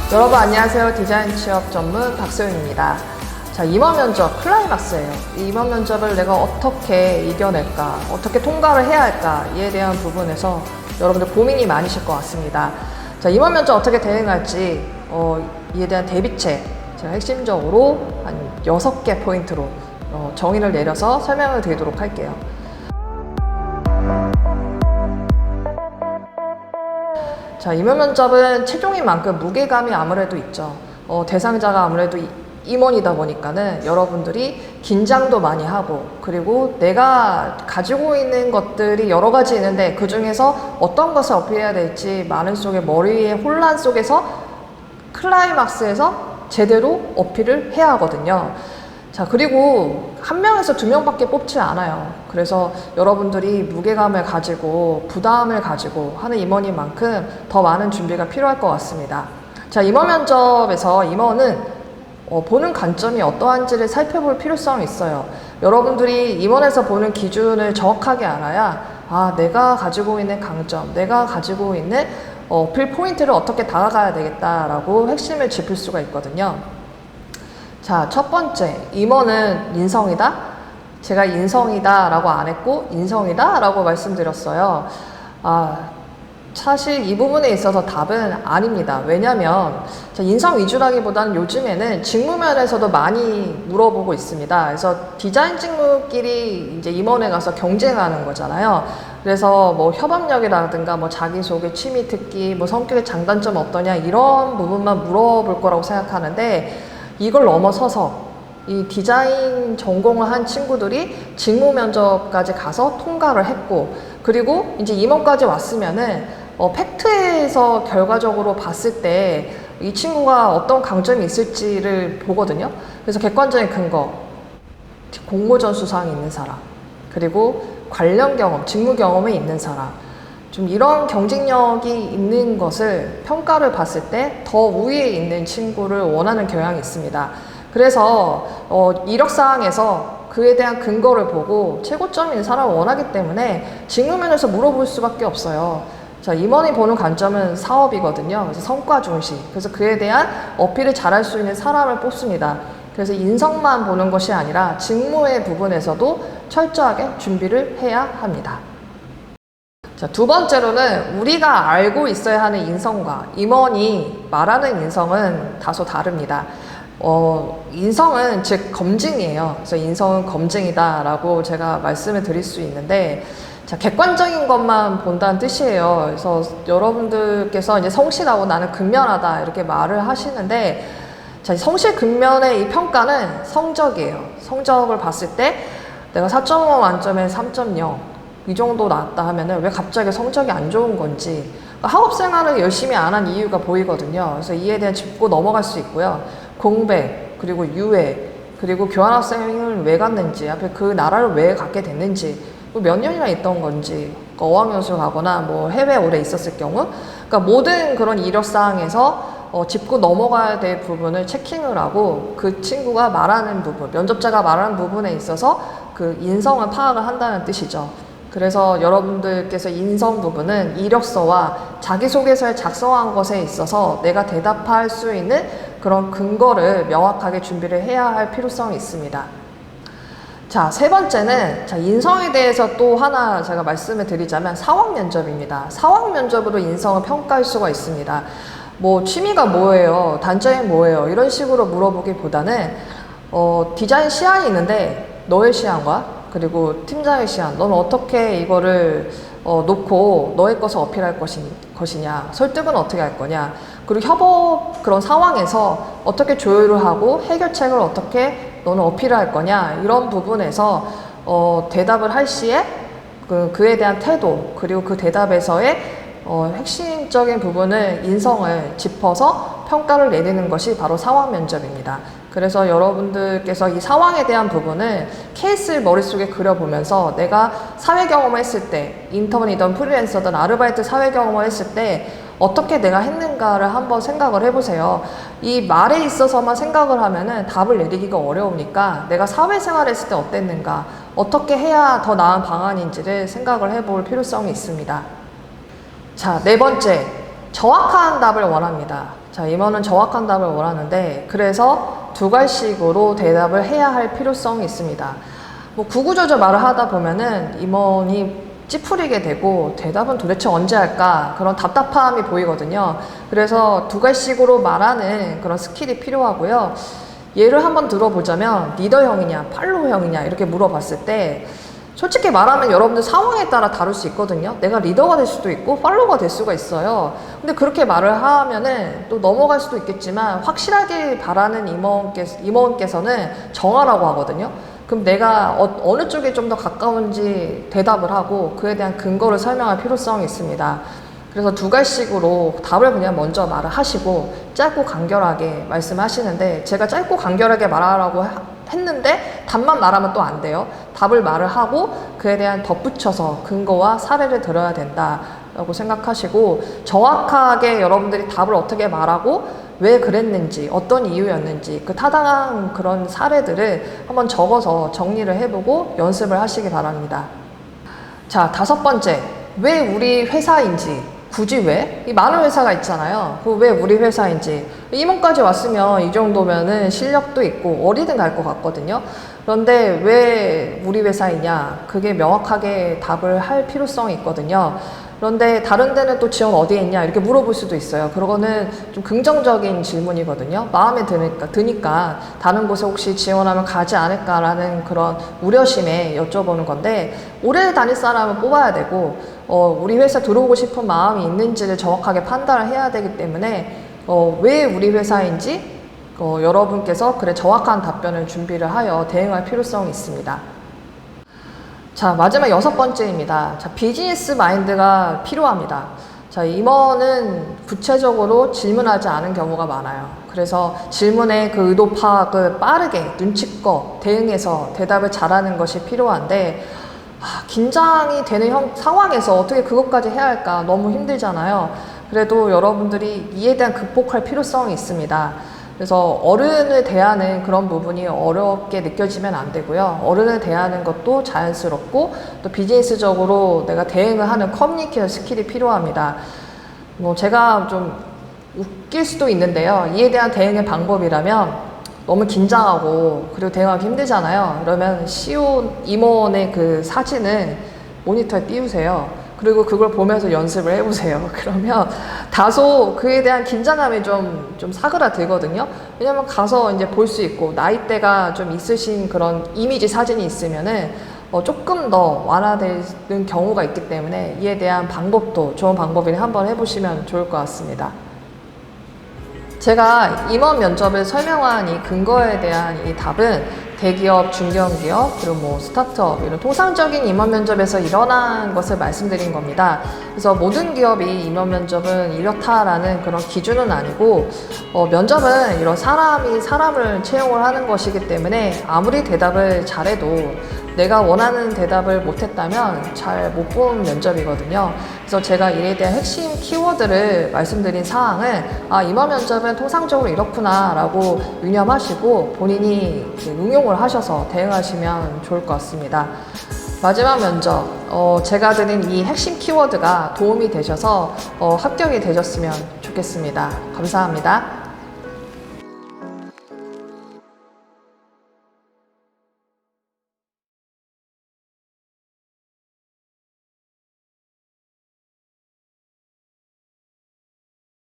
여러분 안녕하세요. 디자인 취업 전문 박소윤입니다. 자, 임원 면접 클라이막스예요. 이 임원 면접을 내가 어떻게 이겨낼까, 어떻게 통과를 해야 할까, 이에 대한 부분에서 여러분들 고민이 많으실 것 같습니다. 자, 임원 면접 어떻게 대응할지 이에 대한 대비책 제가 핵심적으로 한 6개 포인트로 정의를 내려서 설명을 드리도록 할게요. 자, 임원 면접은 최종인 만큼 무게감이 아무래도 있죠. 대상자가 아무래도 임원이다 보니까는 여러분들이 긴장도 많이 하고, 그리고 내가 가지고 있는 것들이 여러 가지 있는데 그 중에서 어떤 것을 어필해야 될지 많은 속에 머리의 혼란 속에서 클라이막스에서 제대로 어필을 해야 하거든요. 자, 그리고 한 명에서 2명밖에 뽑지 않아요. 그래서 여러분들이 무게감을 가지고 부담을 가지고 하는 임원인 만큼 더 많은 준비가 필요할 것 같습니다. 자, 임원 면접에서 임원은 보는 관점이 어떠한지를 살펴볼 필요성이 있어요. 여러분들이 임원에서 보는 기준을 정확하게 알아야 내가 가지고 있는 강점, 내가 가지고 있는 어필 포인트를 어떻게 다가가야 되겠다라고 핵심을 짚을 수가 있거든요. 자, 첫 번째, 임원은 인성이다? 제가 인성이다 라고 안 했고 인성이다 라고 말씀드렸어요. 사실 이 부분에 있어서 답은 아닙니다. 왜냐면 인성 위주라기보다는 요즘에는 직무면에서도 많이 물어보고 있습니다. 그래서 디자인 직무끼리 이제 임원에 가서 경쟁하는 거잖아요. 그래서 뭐 협업력이라든가 뭐 자기소개, 취미 특기, 뭐 성격의 장단점 어떠냐 이런 부분만 물어볼 거라고 생각하는데, 이걸 넘어서서 이 디자인 전공을 한 친구들이 직무 면접까지 가서 통과를 했고, 그리고 이제 임원까지 왔으면은 팩트에서 결과적으로 봤을 때 이 친구가 어떤 강점이 있을지를 보거든요. 그래서 객관적인 근거, 공모전 수상이 있는 사람, 그리고 관련 경험, 직무 경험이 있는 사람, 좀 이런 경쟁력이 있는 것을 평가를 봤을 때 더 우위에 있는 친구를 원하는 경향이 있습니다. 그래서 이력사항에서 그에 대한 근거를 보고 최고점인 사람을 원하기 때문에 직무면에서 물어볼 수밖에 없어요. 자, 임원이 보는 관점은 사업이거든요. 그래서 성과 중시. 그래서 그에 대한 어필을 잘할 수 있는 사람을 뽑습니다. 그래서 인성만 보는 것이 아니라 직무의 부분에서도 철저하게 준비를 해야 합니다. 자, 두 번째로는 우리가 알고 있어야 하는 인성과 임원이 말하는 인성은 다소 다릅니다. 인성은 즉 검증이에요. 그래서 인성은 검증이다 라고 제가 말씀을 드릴 수 있는데, 자, 객관적인 것만 본다는 뜻이에요. 그래서 여러분들께서 이제 성실하고 나는 근면하다 이렇게 말을 하시는데, 자, 성실 근면의 이 평가는 성적이에요. 성적을 봤을 때 내가 4.5 만점에 3.0 이 정도 나왔다 하면은 왜 갑자기 성적이 안 좋은 건지, 그러니까 학업 생활을 열심히 안 한 이유가 보이거든요. 그래서 이에 대한 짚고 넘어갈 수 있고요. 공백, 그리고 유예, 그리고 교환학생을 왜 갔는지, 앞에 그 나라를 왜 가게 됐는지, 몇 년이나 있던 건지, 그러니까 어학연수 가거나 뭐 해외 오래 있었을 경우, 그러니까 모든 그런 이력사항에서 짚고 넘어가야 될 부분을 체킹을 하고 그 친구가 말하는 부분, 면접자가 말하는 부분에 있어서 그 인성을 파악을 한다는 뜻이죠. 그래서 여러분들께서 인성 부분은 이력서와 자기소개서에 작성한 것에 있어서 내가 대답할 수 있는 그런 근거를 명확하게 준비를 해야 할 필요성이 있습니다. 자, 세 번째는 인성에 대해서 또 하나 제가 말씀을 드리자면 상황 면접입니다. 상황 면접으로 인성을 평가할 수가 있습니다. 뭐 취미가 뭐예요? 단점이 뭐예요? 이런 식으로 물어보기보다는 디자인 시안이 있는데 너의 시안과 그리고 팀장의 시안, 너는 어떻게 이거를 놓고 너의 것을 어필할 것이냐, 설득은 어떻게 할 거냐, 그리고 협업 그런 상황에서 어떻게 조율을 하고 해결책을 어떻게 너는 어필을 할 거냐, 이런 부분에서 대답을 할 시에 그에 대한 태도, 그리고 그 대답에서의 핵심적인 부분을 인성을 짚어서 평가를 내리는 것이 바로 상황 면접입니다. 그래서 여러분들께서 이 상황에 대한 부분을 케이스를 머릿속에 그려보면서 내가 사회 경험을 했을 때, 인턴이든 프리랜서든 아르바이트 사회 경험을 했을 때 어떻게 내가 했는가를 한번 생각을 해보세요. 이 말에 있어서만 생각을 하면은 답을 내리기가 어려우니까 내가 사회생활 했을 때 어땠는가, 어떻게 해야 더 나은 방안인지를 생각을 해볼 필요성이 있습니다. 자, 네 번째, 정확한 답을 원합니다. 자, 임원은 정확한 답을 원하는데 그래서 두 갈씩으로 대답을 해야 할 필요성이 있습니다. 뭐 구구절절 말을 하다 보면은 임원이 찌푸리게 되고 대답은 도대체 언제 할까 그런 답답함이 보이거든요. 그래서 두 갈씩으로 말하는 그런 스킬이 필요하고요. 예를 한번 들어보자면 리더형이냐 팔로워형이냐 이렇게 물어봤을 때 솔직히 말하면 여러분들 상황에 따라 다를 수 있거든요. 내가 리더가 될 수도 있고 팔로워가 될 수가 있어요. 근데 그렇게 말을 하면은 또 넘어갈 수도 있겠지만 확실하게 바라는 임원께서는 정하라고 하거든요. 그럼 내가 어느 쪽에 좀 더 가까운지 대답을 하고 그에 대한 근거를 설명할 필요성이 있습니다. 그래서 두 갈씩으로 답을 그냥 먼저 말을 하시고 짧고 간결하게 말씀하시는데 제가 짧고 간결하게 말하라고 했는데 답만 말하면 또 안 돼요. 답을 말을 하고 그에 대한 덧붙여서 근거와 사례를 들어야 된다라고 생각하시고 정확하게 여러분들이 답을 어떻게 말하고 왜 그랬는지 어떤 이유였는지 그 타당한 그런 사례들을 한번 적어서 정리를 해보고 연습을 하시기 바랍니다. 자, 5번째, 왜 우리 회사인지 굳이 왜? 이 많은 회사가 있잖아요. 그 왜 우리 회사인지. 임원까지 왔으면 이 정도면은 실력도 있고 어디든 갈 것 같거든요. 그런데 왜 우리 회사이냐? 그게 명확하게 답을 할 필요성이 있거든요. 그런데 다른 데는 또 지원 어디에 있냐? 이렇게 물어볼 수도 있어요. 그거는 좀 긍정적인 질문이거든요. 마음에 드니까 다른 곳에 혹시 지원하면 가지 않을까라는 그런 우려심에 여쭤보는 건데 오래 다닐 사람은 뽑아야 되고 우리 회사 들어오고 싶은 마음이 있는지를 정확하게 판단을 해야 되기 때문에 왜 우리 회사인지 여러분께서 그래 정확한 답변을 준비를 하여 대응할 필요성이 있습니다. 자, 마지막 6번째입니다. 자, 비즈니스 마인드가 필요합니다. 자, 임원은 구체적으로 질문하지 않은 경우가 많아요. 그래서 질문의 그 의도 파악을 빠르게 눈치껏 대응해서 대답을 잘하는 것이 필요한데 긴장이 되는 상황에서 어떻게 그것까지 해야 할까 너무 힘들잖아요. 그래도 여러분들이 이에 대한 극복할 필요성이 있습니다. 그래서 어른을 대하는 그런 부분이 어렵게 느껴지면 안 되고요. 어른을 대하는 것도 자연스럽고 또 비즈니스적으로 내가 대응을 하는 커뮤니케이션 스킬이 필요합니다. 뭐 제가 좀 웃길 수도 있는데요. 이에 대한 대응의 방법이라면 너무 긴장하고 그리고 대응하기 힘들잖아요. 그러면 CEO 임원의 그 사진을 모니터에 띄우세요. 그리고 그걸 보면서 연습을 해보세요. 그러면 다소 그에 대한 긴장감이 좀 사그라들거든요. 왜냐면 가서 이제 볼 수 있고 나이대가 좀 있으신 그런 이미지 사진이 있으면은 조금 더 완화되는 경우가 있기 때문에 이에 대한 방법도 좋은 방법이니 한번 해보시면 좋을 것 같습니다. 제가 임원 면접을 설명한 이 근거에 대한 이 답은 대기업, 중견기업, 그리고 뭐 스타트업 이런 통상적인 임원 면접에서 일어난 것을 말씀드린 겁니다. 그래서 모든 기업이 임원 면접은 이렇다라는 그런 기준은 아니고 면접은 이런 사람이 사람을 채용을 하는 것이기 때문에 아무리 대답을 잘해도 내가 원하는 대답을 못했다면 잘 못 본 면접이거든요. 그래서 제가 이에 대한 핵심 키워드를 말씀드린 사항은 임원 면접은 통상적으로 이렇구나 라고 유념하시고 본인이 응용을 하셔서 대응하시면 좋을 것 같습니다. 마지막 면접, 제가 드린 이 핵심 키워드가 도움이 되셔서 합격이 되셨으면 좋겠습니다. 감사합니다.